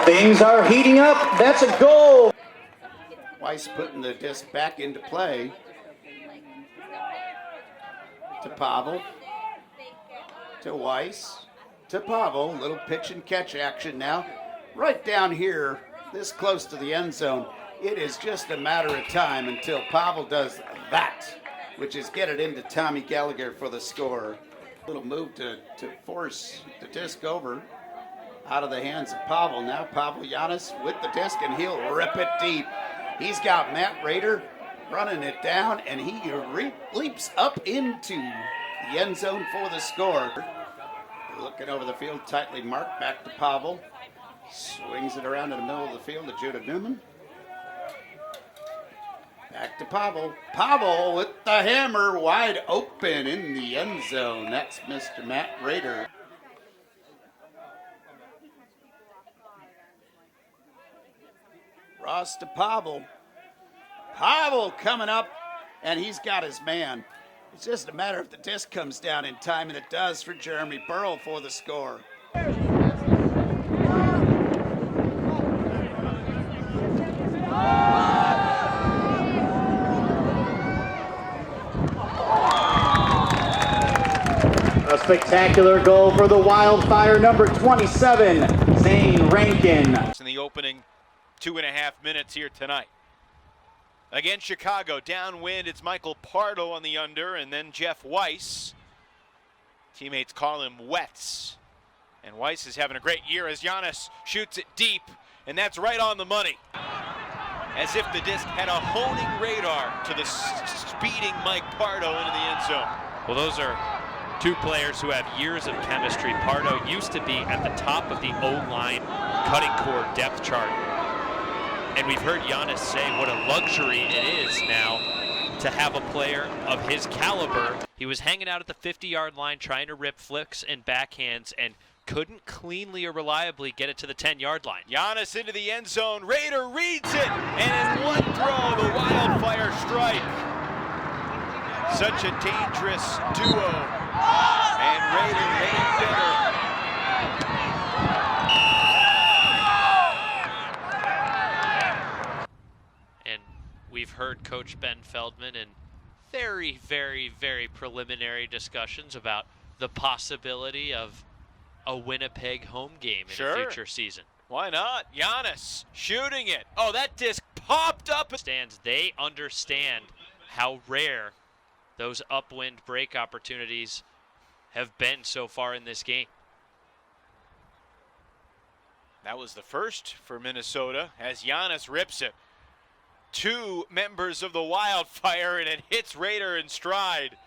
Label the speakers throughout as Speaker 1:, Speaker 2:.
Speaker 1: Things are heating up. That's a goal.
Speaker 2: Weiss putting the disc back into play. To Pawel. To Weiss. To Pawel. Little pitch and catch action now. Right down here, this close to the end zone. It is just a matter of time until Pawel does that, which is get it into Tommy Gallagher for the score. Little move to force the disc over out of the hands of Pawel. Now Pawel Janas with the disc, and he'll rip it deep. He's got Matt Rader running it down, and he leaps up into the end zone for the score. Looking over the field, tightly marked, back to Pawel. Swings it around in the middle of the field to Judah Newman. Back to Pawel. Pawel with the hammer, wide open in the end zone. That's Mr. Matt Rader. Ross to Pawel. Pawel coming up, and he's got his man. It's just a matter if the disc comes down in time, and it does for Jeremy Burrell for the score.
Speaker 1: A spectacular goal for the Wildfire, number 27, Zane Rankin.
Speaker 3: In the opening 2.5 minutes here tonight. Against Chicago, downwind, it's Michael Pardo on the under, and then Jeff Weiss. Teammates call him Wets. And Weiss is having a great year as Janas shoots it deep, and that's right on the money. As if the disc had a honing radar to the speeding Mike Pardo into the end zone.
Speaker 4: Well, those are two players who have years of chemistry. Pardo used to be at the top of the O-line cutting core depth chart. And we've heard Janas say what a luxury it is now to have a player of his caliber. He was hanging out at the 50-yard line trying to rip flicks and backhands and couldn't cleanly or reliably get it to the 10-yard line.
Speaker 3: Janas into the end zone. Rader reads it, and in one throw, the Wildfire strike. Such a dangerous duo, and Rader made it better.
Speaker 4: And we've heard Coach Ben Feldman in very, very, very preliminary discussions about the possibility of a Winnipeg home game in a future season.
Speaker 3: Why not? Janas shooting it. Oh, that disc popped up.
Speaker 4: They understand how rare those upwind break opportunities have been so far in this game.
Speaker 3: That was the first for Minnesota as Janas rips it. Two members of the Wildfire, and it hits Rader in stride.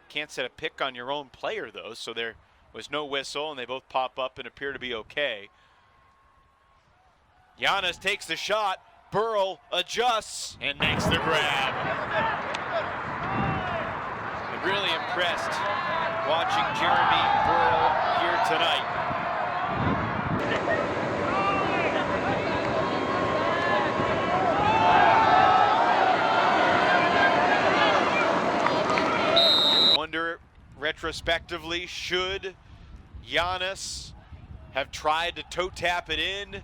Speaker 3: Can't set a pick on your own player, though, so there was no whistle, and they both pop up and appear to be okay. Janas takes the shot. Burrell adjusts and makes the grab. I'm really impressed watching Jeremy Burrell here tonight. Wonder retrospectively, should Janas have tried to toe tap it in?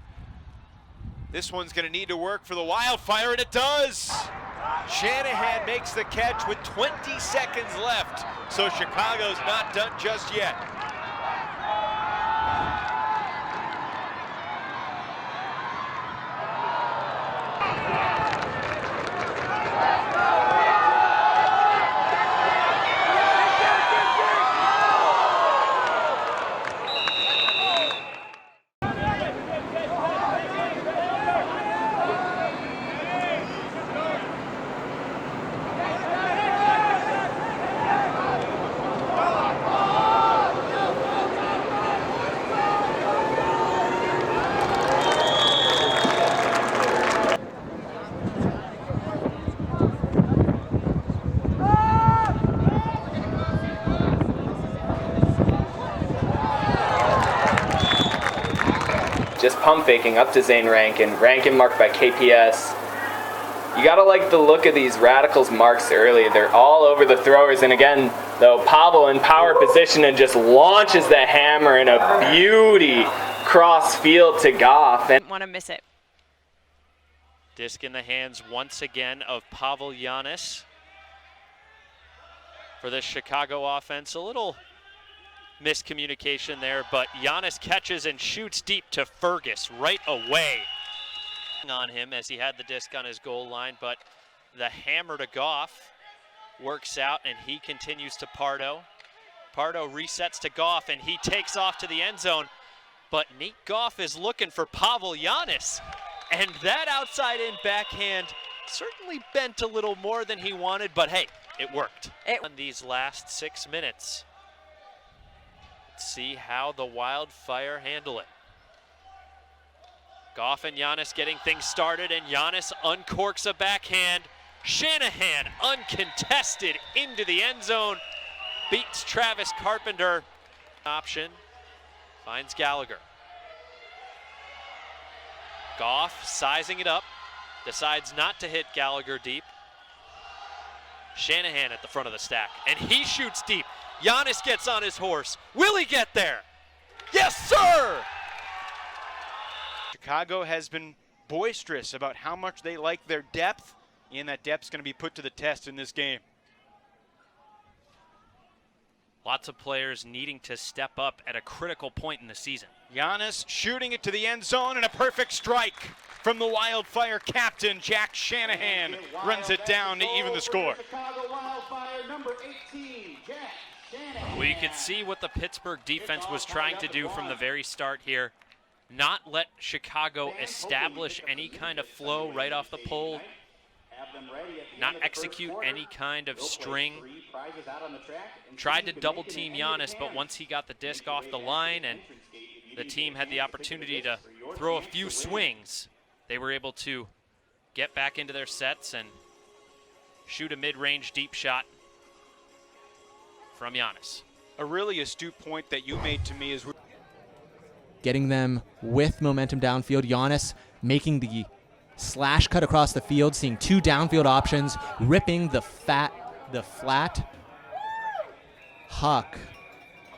Speaker 3: This one's going to need to work for the Wildfire, and it does! Shanahan makes the catch with 20 seconds left, so Chicago's not done just yet.
Speaker 5: pump faking up to Zane Rankin. Rankin marked by KPS. You gotta like the look of these Radicals marks early. They're all over the throwers, and again, though, Pawel in power position and just launches the hammer in a beauty cross field to Goff.
Speaker 6: Didn't want to miss it.
Speaker 4: Disc in the hands once again of Pawel Janas for the Chicago offense. A little miscommunication there, but Janas catches and shoots deep to Fergus right away on him as he had the disc on his goal line, but the hammer to Goff works out and he continues to Pardo. Pardo resets to Goff and he takes off to the end zone, but Nate Goff is looking for Pawel Janas, and that outside in backhand certainly bent a little more than he wanted, but hey, it worked. On these last 6 minutes, let's see how the Wildfire handle it. Goff and Janas getting things started, and Janas uncorks a backhand. Shanahan uncontested into the end zone, beats Travis Carpenter. Option, finds Gallagher. Goff sizing it up, decides not to hit Gallagher deep. Shanahan at the front of the stack, and he shoots deep. Janas gets on his horse. Will he get there? Yes, sir!
Speaker 3: Chicago has been boisterous about how much they like their depth, and that depth's going to be put to the test in this game.
Speaker 4: Lots of players needing to step up at a critical point in the season.
Speaker 3: Janas shooting it to the end zone, and a perfect strike from the Wildfire captain, Jack Shanahan, runs it down to even the score.
Speaker 4: Well, you could see what the Pittsburgh defense was trying to do from the very start here. Not let Chicago establish any kind of flow right off the pole. Not execute any kind of string. Tried to double team Janas, but once he got the disc off the line and the team had the opportunity to throw a few swings, they were able to get back into their sets and shoot a mid-range deep shot from Janas.
Speaker 3: A really astute point that you made to me is
Speaker 7: getting them with momentum downfield. Janas making the slash cut across the field, seeing two downfield options, ripping the flat huck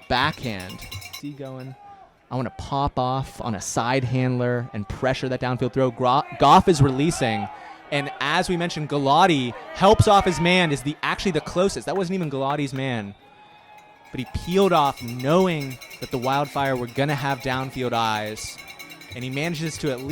Speaker 7: backhand. See going. I want to pop off on a side handler and pressure that downfield throw. Goff is releasing, and as we mentioned, Galati helps off his man, is actually the closest. That wasn't even Galati's man. But he peeled off knowing that the Wildfire were going to have downfield eyes, and he manages to at least